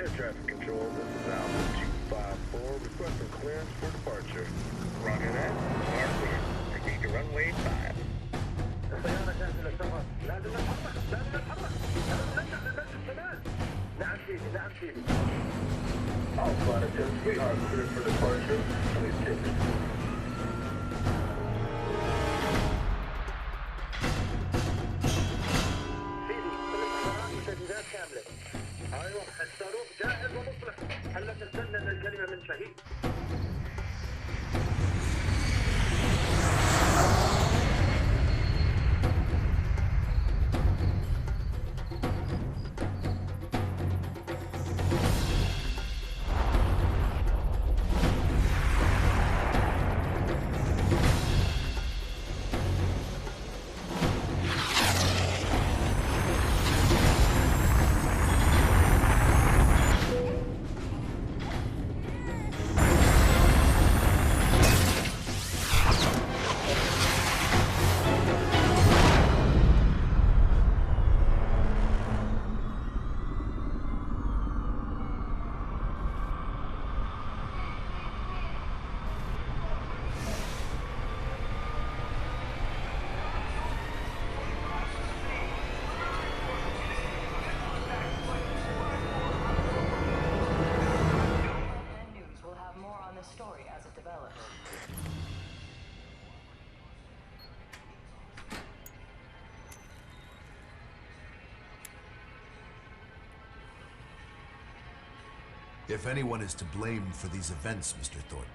Air traffic control, this is Alpha 254, requesting clearance for departure. Roger that. Are clear. Proceed to runway 5. الطيارة جاهزة للسفر. لازم نتحرك. لازم نتحرك. لازم نرجع للبيت الشمال. نعم سيدي. نعم سيدي. Alpha 10, we are clear for departure. Please take it. كاملة. ايوه الصاروخ جاهز ومصلح. هلا تستنى الكلمة من شهيد. If anyone is to blame for these events, Mr. Thornton,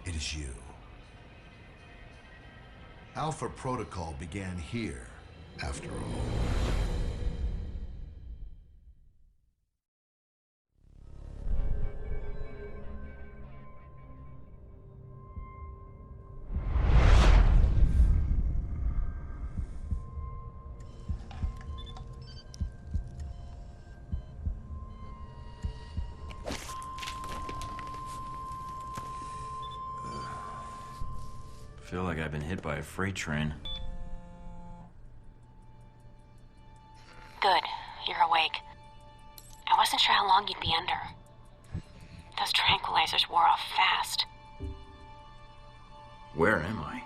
it is you. Alpha Protocol began here, after all. I feel like I've been hit by a freight train. Good. You're awake. I wasn't sure how long you'd be under. Those tranquilizers wore off fast. Where am I?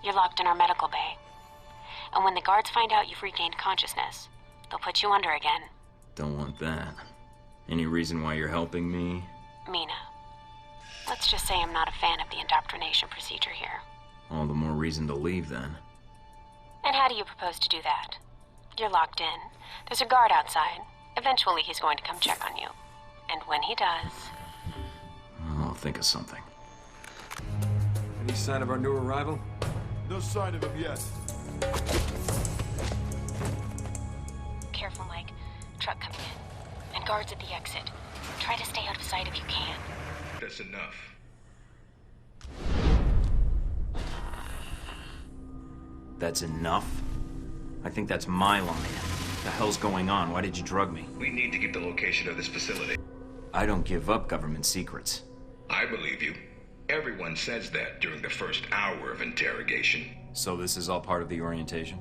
You're locked in our medical bay. And when the guards find out you've regained consciousness, they'll put you under again. Don't want that. Any reason why you're helping me? Mina. Let's just say I'm not a fan of the indoctrination procedure here. All the more reason to leave, then. And how do you propose to do that? You're locked in. There's a guard outside. Eventually he's going to come check on you. And when he does... I'll think of something. Any sign of our new arrival? No sign of him yet. Careful, Mike. Truck coming in. And guards at the exit. Try to stay out of sight if you can. That's enough. That's enough? I think that's my line. What the hell's going on? Why did you drug me? We need to get the location of this facility. I don't give up government secrets. I believe you. Everyone says that during the first hour of interrogation. So this is all part of the orientation?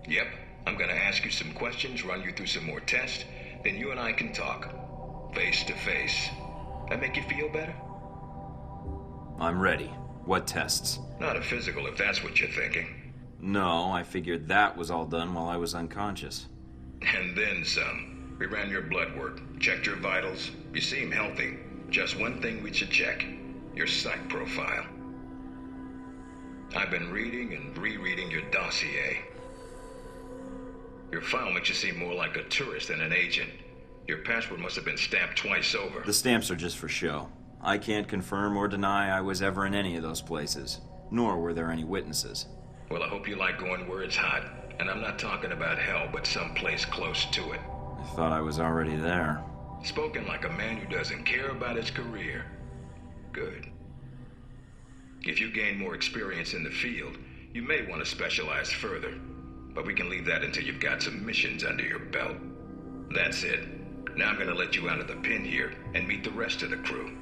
Yep. I'm gonna ask you some questions, run you through some more tests, then you and I can talk. Face to face. That make you feel better? I'm ready. What tests? Not a physical, if that's what you're thinking. No, I figured that was all done while I was unconscious. And then some. We ran your blood work, checked your vitals. You seem healthy. Just one thing we should check. Your psych profile. I've been reading and rereading your dossier. Your file makes you seem more like a tourist than an agent. Your passport must have been stamped twice over. The stamps are just for show. I can't confirm or deny I was ever in any of those places. Nor were there any witnesses. Well, I hope you like going where it's hot. And I'm not talking about hell, but someplace close to it. I thought I was already there. Spoken like a man who doesn't care about his career. Good. If you gain more experience in the field, you may want to specialize further. But we can leave that until you've got some missions under your belt. That's it. Now I'm gonna let you out of the pen here and meet the rest of the crew.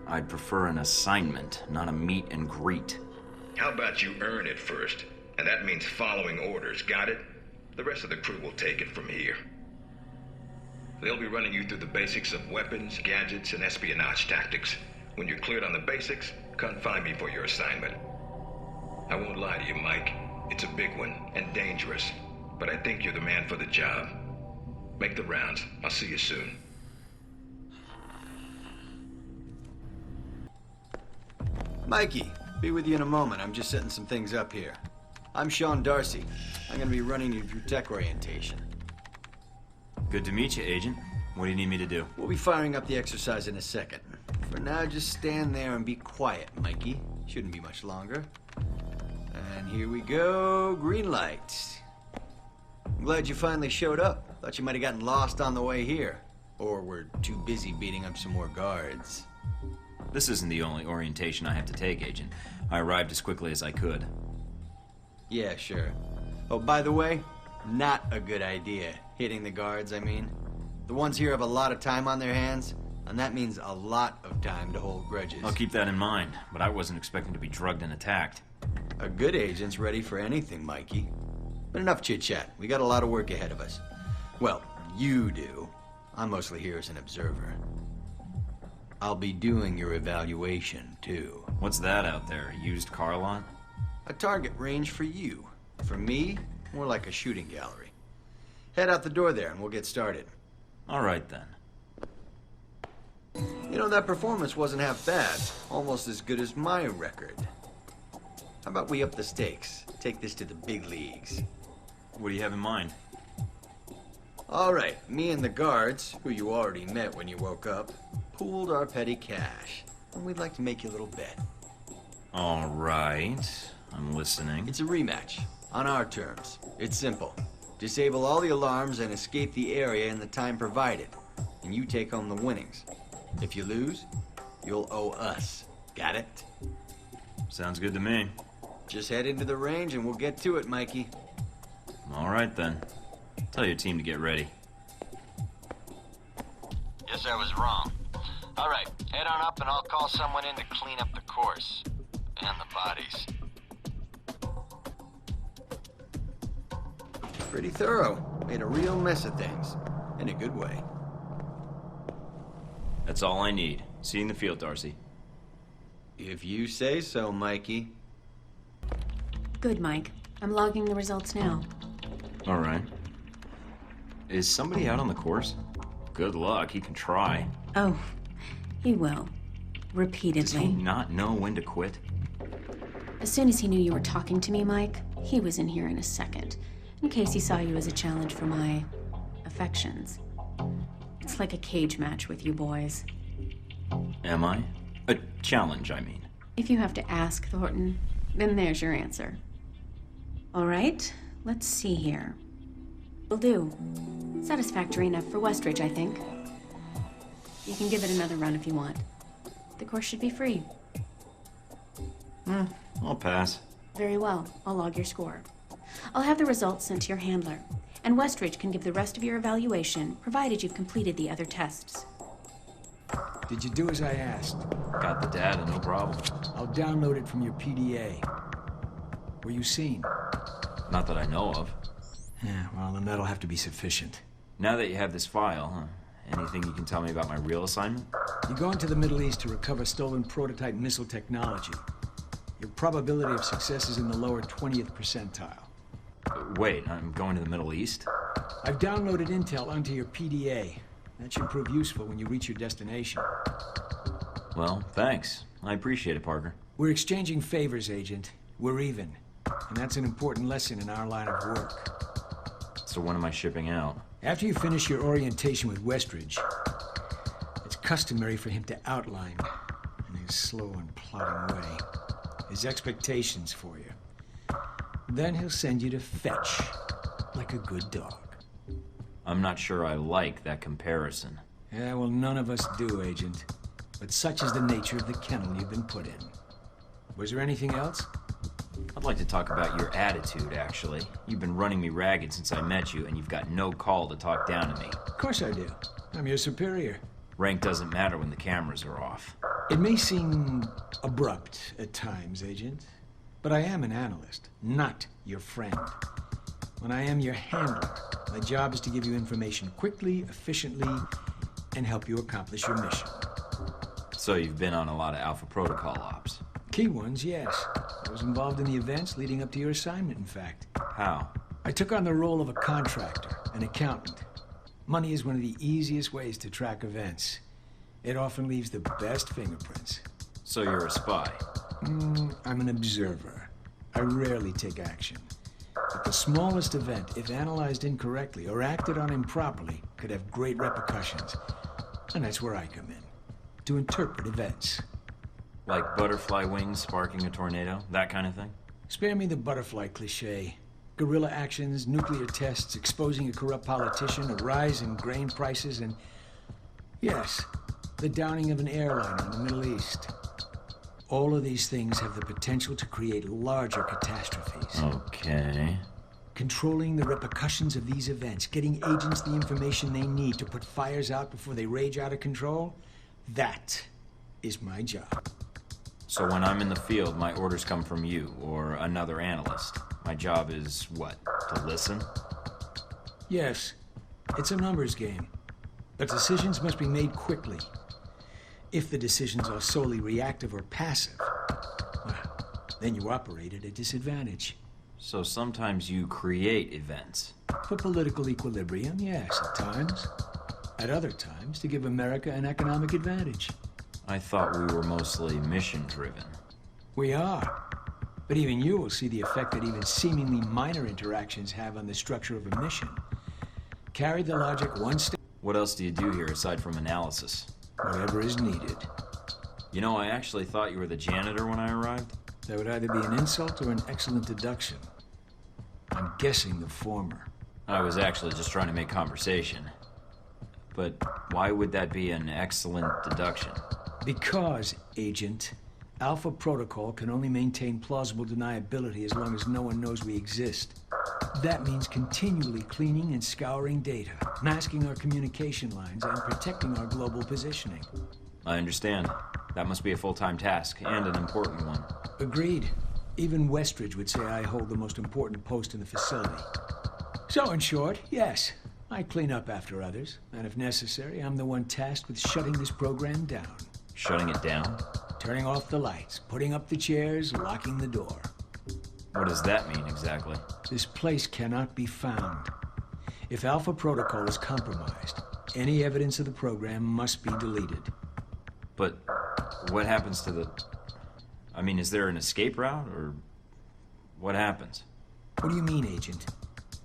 I'd prefer an assignment, not a meet and greet. How about you earn it first? And that means following orders, got it? The rest of the crew will take it from here. They'll be running you through the basics of weapons, gadgets, and espionage tactics. When you're cleared on the basics, come find me for your assignment. I won't lie to you, Mike. It's a big one, and dangerous. But I think you're the man for the job. Make the rounds. I'll see you soon. Mikey, be with you in a moment. I'm just setting some things up here. I'm Sean Darcy. I'm gonna be running you through tech orientation. Good to meet you, Agent. What do you need me to do? We'll be firing up the exercise in a second. For now, just stand there and be quiet, Mikey. Shouldn't be much longer. And here we go. Green light. I'm glad you finally showed up. Thought you might have gotten lost on the way here. Or were too busy beating up some more guards. This isn't the only orientation I have to take, Agent. I arrived as quickly as I could. Yeah, sure. Oh, by the way, not a good idea. Hitting the guards, I mean. The ones here have a lot of time on their hands, and that means a lot of time to hold grudges. I'll keep that in mind, but I wasn't expecting to be drugged and attacked. A good agent's ready for anything, Mikey. But enough chit-chat. We got a lot of work ahead of us. Well, you do. I'm mostly here as an observer. I'll be doing your evaluation, too. What's that out there? A used car lot? A target range for you. For me, more like a shooting gallery. Head out the door there and we'll get started. All right, then. You know, that performance wasn't half bad. Almost as good as my record. How about we up the stakes? Take this to the big leagues. What do you have in mind? All right, me and the guards, who you already met when you woke up, pooled our petty cash. And we'd like to make you a little bet. All right. I'm listening. It's a rematch, on our terms. It's simple. Disable all the alarms and escape the area in the time provided. And you take home the winnings. If you lose, you'll owe us. Got it? Sounds good to me. Just head into the range and we'll get to it, Mikey. All right, then. Tell your team to get ready. Guess I was wrong. All right, head on up and I'll call someone in to clean up the course. And the bodies. Pretty thorough. Made a real mess of things. In a good way. That's all I need. See you in the field, Darcy. If you say so, Mikey. Good, Mike. I'm logging the results now. All right. Is somebody out on the course? Good luck. He can try. Oh, he will. Does Repeatedly. he not know when to quit? As soon as he knew you were talking to me, Mike, he was in here in a second. In case he saw you as a challenge for my affections. It's like a cage match with you boys. Am I? A challenge, I mean. If you have to ask, Thornton, then there's your answer. All right, let's see here. Will do. Satisfactory enough for Westridge, I think. You can give it another run if you want. The course should be free. I'll pass. Very well. I'll log your score. I'll have the results sent to your handler, and Westridge can give the rest of your evaluation, provided you've completed the other tests. Did you do as I asked? Got the data, no problem. I'll download it from your PDA. Were you seen? Not that I know of. Yeah, well, then that'll have to be sufficient. Now that you have this file, anything you can tell me about my real assignment? You're going to the Middle East to recover stolen prototype missile technology. Your probability of success is in the lower 20th percentile. Wait, I'm going to the Middle East? I've downloaded intel onto your PDA. That should prove useful when you reach your destination. Well, thanks. I appreciate it, Parker. We're exchanging favors, Agent. We're even. And that's an important lesson in our line of work. So when am I shipping out? After you finish your orientation with Westridge, it's customary for him to outline, in his slow and plodding way, his expectations for you. Then he'll send you to fetch, like a good dog. I'm not sure I like that comparison. Yeah, well, none of us do, Agent. But such is the nature of the kennel you've been put in. Was there anything else? I'd like to talk about your attitude, actually. You've been running me ragged since I met you, and you've got no call to talk down to me. Of course I do. I'm your superior. Rank doesn't matter when the cameras are off. It may seem abrupt at times, Agent, but I am an analyst, not your friend. When I am your handler, My job is to give you information quickly, efficiently, and help you accomplish your mission. So you've been on a lot of Alpha Protocol ops. Key ones, yes. I was involved in the events leading up to your assignment, in fact. How? I took on the role of a contractor, an accountant. Money is one of the easiest ways to track events. It often leaves the best fingerprints. So you're a spy? I'm an observer. I rarely take action. But the smallest event, if analyzed incorrectly or acted on improperly, could have great repercussions. And that's where I come in, to interpret events. Like butterfly wings sparking a tornado? That kind of thing? Spare me the butterfly cliché. Guerrilla actions, nuclear tests, exposing a corrupt politician, a rise in grain prices, and... yes, the downing of an airliner in the Middle East. All of these things have the potential to create larger catastrophes. Okay. Controlling the repercussions of these events, getting agents the information they need to put fires out before they rage out of control, that is my job. So when I'm in the field, my orders come from you or another analyst. My job is what? To listen? Yes, it's a numbers game. But decisions must be made quickly. If the decisions are solely reactive or passive, well, then you operate at a disadvantage. So sometimes you create events. For political equilibrium, yes, at times. At other times, to give America an economic advantage. I thought we were mostly mission-driven. We are. But even you will see the effect that even seemingly minor interactions have on the structure of a mission. Carry the logic one step. What else do you do here aside from analysis? Whatever is needed. You know, I actually thought you were the janitor when I arrived. That would either be an insult or an excellent deduction. I'm guessing the former. I was actually just trying to make conversation. But why would that be an excellent deduction? Because, Agent, Alpha Protocol can only maintain plausible deniability as long as no one knows we exist. That means continually cleaning and scouring data, masking our communication lines, and protecting our global positioning. I understand. That must be a full-time task, and an important one. Agreed. Even Westridge would say I hold the most important post in the facility. So, in short, yes, I clean up after others, and if necessary, I'm the one tasked with shutting this program down. Shutting it down? Turning off the lights, putting up the chairs, locking the door. What does that mean, exactly? This place cannot be found. If Alpha Protocol is compromised, any evidence of the program must be deleted. But what happens to the... I mean, is there an escape route, or what happens? What do you mean, Agent?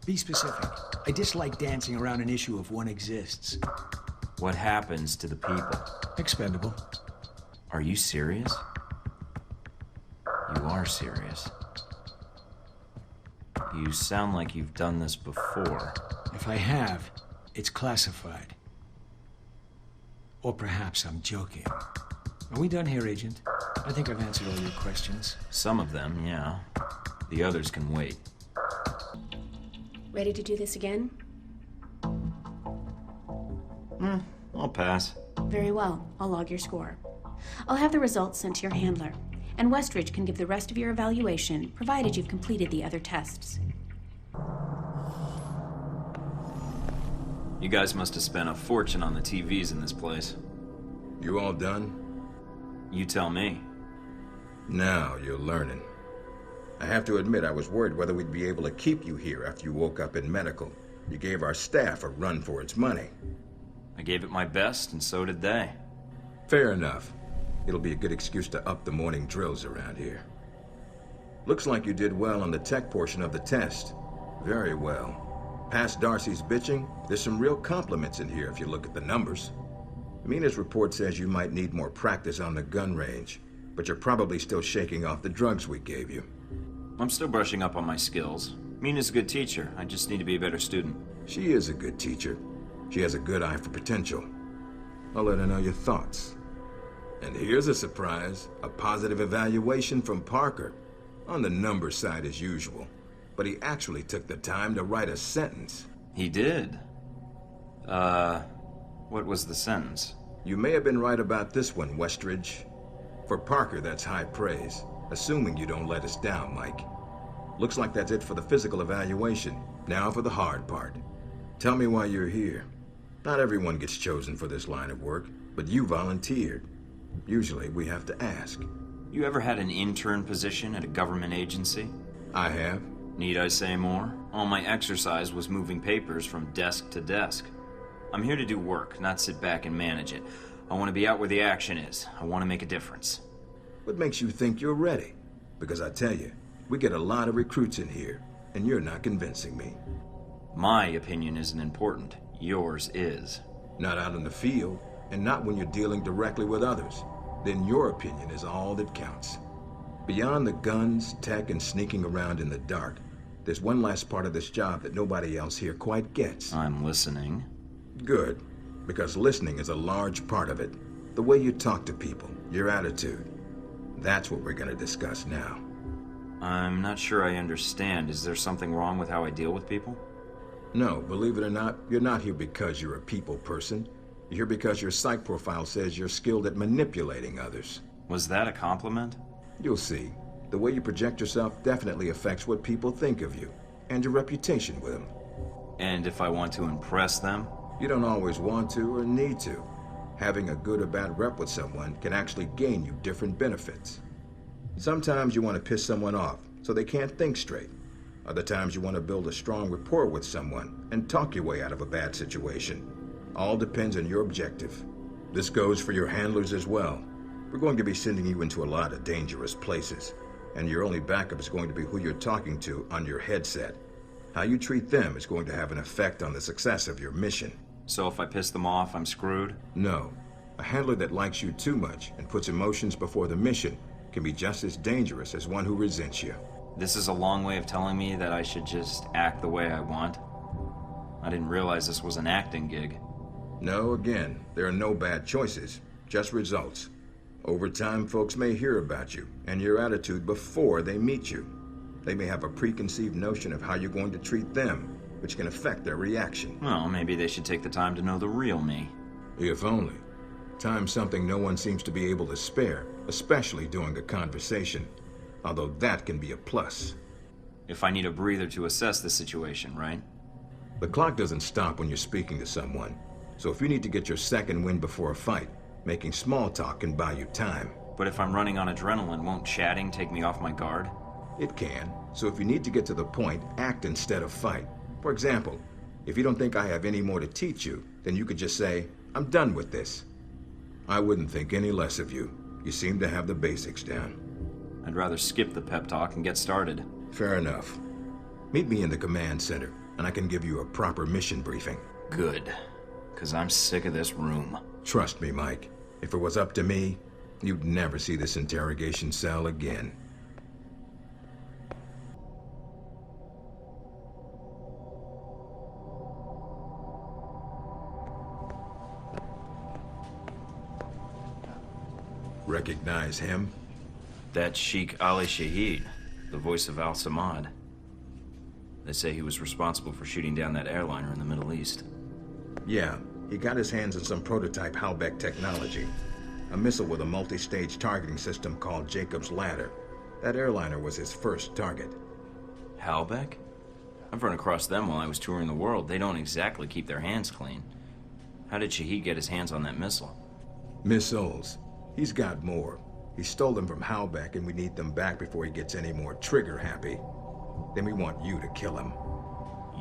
Be specific. I dislike dancing around an issue if one exists. What happens to the people? Expendable. Are you serious? You are serious. You sound like you've done this before. If I have, it's classified. Or perhaps I'm joking. Are we done here, Agent? I think I've answered all your questions. Some of them, yeah. The others can wait. Ready to do this again? I'll pass. Very well. I'll log your score. I'll have the results sent to your handler, and Westridge can give the rest of your evaluation, provided you've completed the other tests. You guys must have spent a fortune on the TVs in this place. You all done? You tell me. Now you're learning. I have to admit I was worried whether we'd be able to keep you here after you woke up in medical. You gave our staff a run for its money. I gave it my best, and so did they. Fair enough. It'll be a good excuse to up the morning drills around here. Looks like you did well on the tech portion of the test. Very well. Past Darcy's bitching, there's some real compliments in here if you look at the numbers. Mina's report says you might need more practice on the gun range, but you're probably still shaking off the drugs we gave you. I'm still brushing up on my skills. Mina's a good teacher. I just need to be a better student. She is a good teacher. She has a good eye for potential. I'll let her know your thoughts. And here's a surprise, a positive evaluation from Parker. On the number side as usual. But he actually took the time to write a sentence. He did? What was the sentence? You may have been right about this one, Westridge. For Parker, that's high praise. Assuming you don't let us down, Mike. Looks like that's it for the physical evaluation. Now for the hard part. Tell me why you're here. Not everyone gets chosen for this line of work, but you volunteered. Usually, we have to ask. You ever had an intern position at a government agency? I have. Need I say more? All my exercise was moving papers from desk to desk. I'm here to do work, not sit back and manage it. I want to be out where the action is. I want to make a difference. What makes you think you're ready? Because I tell you, we get a lot of recruits in here, and you're not convincing me. My opinion isn't important. Yours is. Not out in the field, and not when you're dealing directly with others. Then your opinion is all that counts. Beyond the guns, tech, and sneaking around in the dark, there's one last part of this job that nobody else here quite gets. I'm listening. Good, because listening is a large part of it. The way you talk to people, your attitude. That's what we're going to discuss now. I'm not sure I understand. Is there something wrong with how I deal with people? No, believe it or not, you're not here because you're a people person. You're here because your psych profile says you're skilled at manipulating others. Was that a compliment? You'll see. The way you project yourself definitely affects what people think of you, and your reputation with them. And if I want to impress them? You don't always want to or need to. Having a good or bad rep with someone can actually gain you different benefits. Sometimes you want to piss someone off so they can't think straight. Other times you want to build a strong rapport with someone and talk your way out of a bad situation. All depends on your objective. This goes for your handlers as well. We're going to be sending you into a lot of dangerous places, and your only backup is going to be who you're talking to on your headset. How you treat them is going to have an effect on the success of your mission. So if I piss them off, I'm screwed? No. A handler that likes you too much and puts emotions before the mission can be just as dangerous as one who resents you. This is a long way of telling me that I should just act the way I want. I didn't realize this was an acting gig. No, again, there are no bad choices, just results. Over time, folks may hear about you and your attitude before they meet you. They may have a preconceived notion of how you're going to treat them, which can affect their reaction. Well, maybe they should take the time to know the real me. If only. Time's something no one seems to be able to spare, especially during a conversation. Although that can be a plus. If I need a breather to assess the situation, right? The clock doesn't stop when you're speaking to someone. So if you need to get your second win before a fight, making small talk can buy you time. But if I'm running on adrenaline, won't chatting take me off my guard? It can. So if you need to get to the point, act instead of fight. For example, if you don't think I have any more to teach you, then you could just say, I'm done with this. I wouldn't think any less of you. You seem to have the basics down. I'd rather skip the pep talk and get started. Fair enough. Meet me in the command center, and I can give you a proper mission briefing. Good. Because I'm sick of this room. Trust me, Mike. If it was up to me, you'd never see this interrogation cell again. Recognize him? That's Sheikh Ali Shahid, the voice of Al-Samad. They say he was responsible for shooting down that airliner in the Middle East. Yeah, he got his hands on some prototype Halbeck technology. A missile with a multi-stage targeting system called Jacob's Ladder. That airliner was his first target. Halbeck? I've run across them while I was touring the world. They don't exactly keep their hands clean. How did Shahid get his hands on that missile? Missiles. He's got more. He stole them from Halbeck, and we need them back before he gets any more trigger-happy. Then we want you to kill him.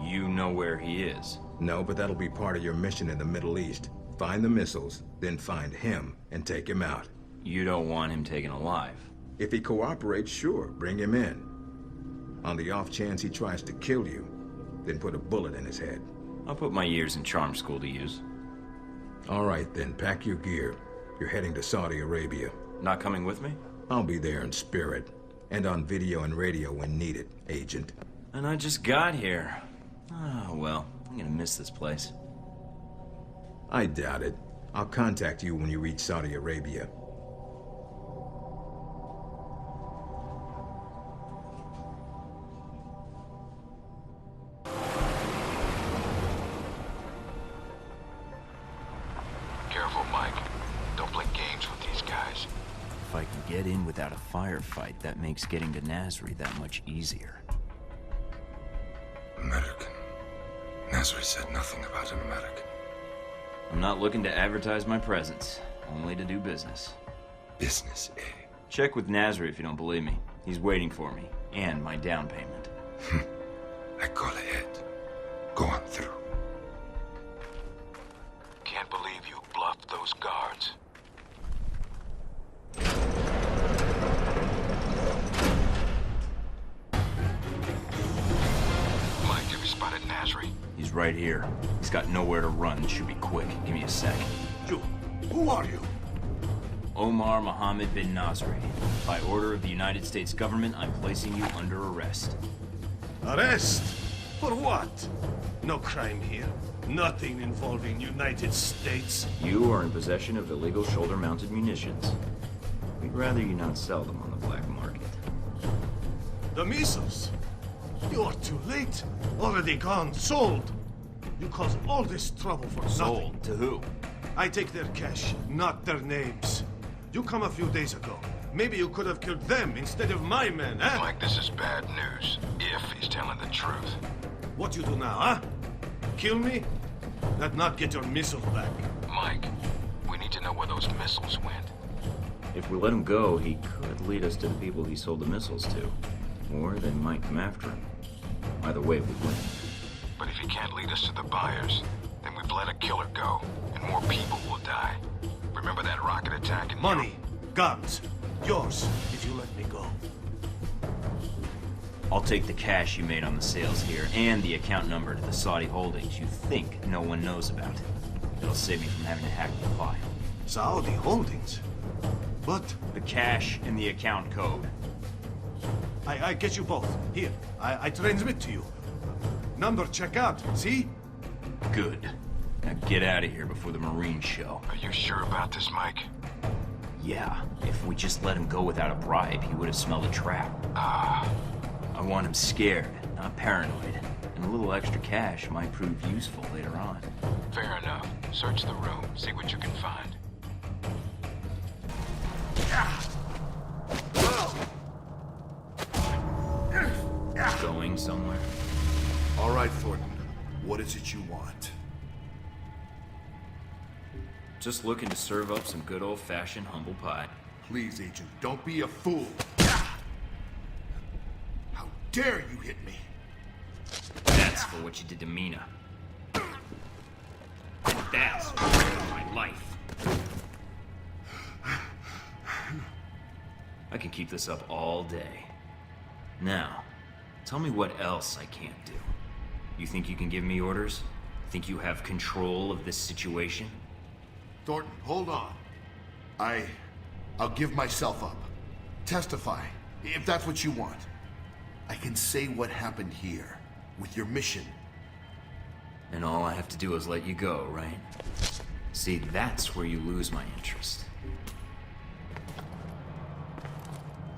You know where he is? No, but that'll be part of your mission in the Middle East. Find the missiles, then find him, and take him out. You don't want him taken alive? If he cooperates, sure, bring him in. On the off chance he tries to kill you, then put a bullet in his head. I'll put my years in charm school to use. All right, then, pack your gear. You're heading to Saudi Arabia. Not coming with me? I'll be there in spirit. And on video and radio when needed, Agent. And I just got here. Oh, well, I'm gonna miss this place. I doubt it. I'll contact you when you reach Saudi Arabia. Careful, Mike. Don't play games with these guys. If I can get in without a firefight, that makes getting to Nasri that much easier. American. Nasri said nothing about an medic. I'm not looking to advertise my presence, only to do business. Business, eh? Check with Nasri if you don't believe me. He's waiting for me, and my down payment. I call ahead. Go on through. Can't believe you bluffed those guards. Mike, have you spotted Nasri? He's right here. He's got nowhere to run. This should be quick. Give me a sec. Who are you? Omar Mohammed bin Nasri. By order of the United States government, I'm placing you under arrest. Arrest? For what? No crime here. Nothing involving United States. You are in possession of illegal shoulder-mounted munitions. We'd rather you not sell them on the black market. The missiles? You're too late. Already gone. Sold. You caused all this trouble for nothing. Sold? To who? I take their cash, not their names. You come a few days ago. Maybe you could have killed them instead of my men, eh? Mike, this is bad news. If he's telling the truth. What you do now, huh? Kill me? That not get your missiles back. Mike, we need to know where those missiles went. If we let him go, he could lead us to the people he sold the missiles to. Or they might come after him. Either way, we win. But if he can't lead us to the buyers, then we've let a killer go, and more people will die. Remember that rocket attack in Money, guns, yours, if you let me go. I'll take the cash you made on the sales here, and the account number to the Saudi holdings you think no one knows about. It'll save me from having to hack the file. Saudi holdings? But... The cash and the account code. I get you both. Here, I transmit to you. Number check out, see? Good. Now get out of here before the Marines show. Are you sure about this, Mike? Yeah. If we just let him go without a bribe, he would have smelled a trap. I want him scared, not paranoid. And a little extra cash might prove useful later on. Fair enough. Search the room, see what you can find. Going somewhere? All right, Thornton. What is it you want? Just looking to serve up some good old-fashioned humble pie. Please, Agent, don't be a fool. How dare you hit me? That's for what you did to Mina. And that's for my life. I can keep this up all day. Now, tell me what else I can't do. You think you can give me orders? Think you have control of this situation? Thornton, hold on. I'll give myself up. Testify, if that's what you want. I can say what happened here, with your mission. And all I have to do is let you go, right? See, that's where you lose my interest.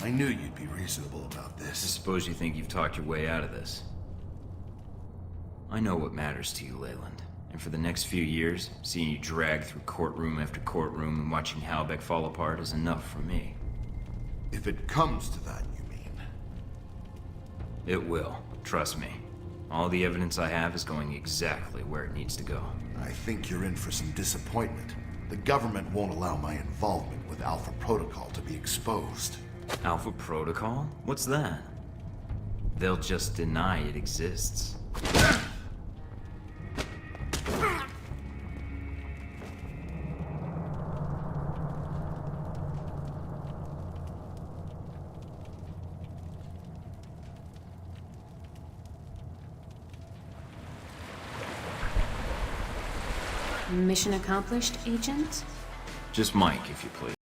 I knew you'd be reasonable about I this. suppose you think you've talked your way out of this. I know what matters to you, Leland. And for the next few years, seeing you drag through courtroom after courtroom and watching Halbeck fall apart is enough for me. If it comes to that, you mean? It will. Trust me. All the evidence I have is going exactly where it needs to go. I think you're in for some disappointment. The government won't allow my involvement with Alpha Protocol to be exposed. Alpha Protocol? What's that? They'll just deny it exists. Mission accomplished, Agent? Just Mike, if you please.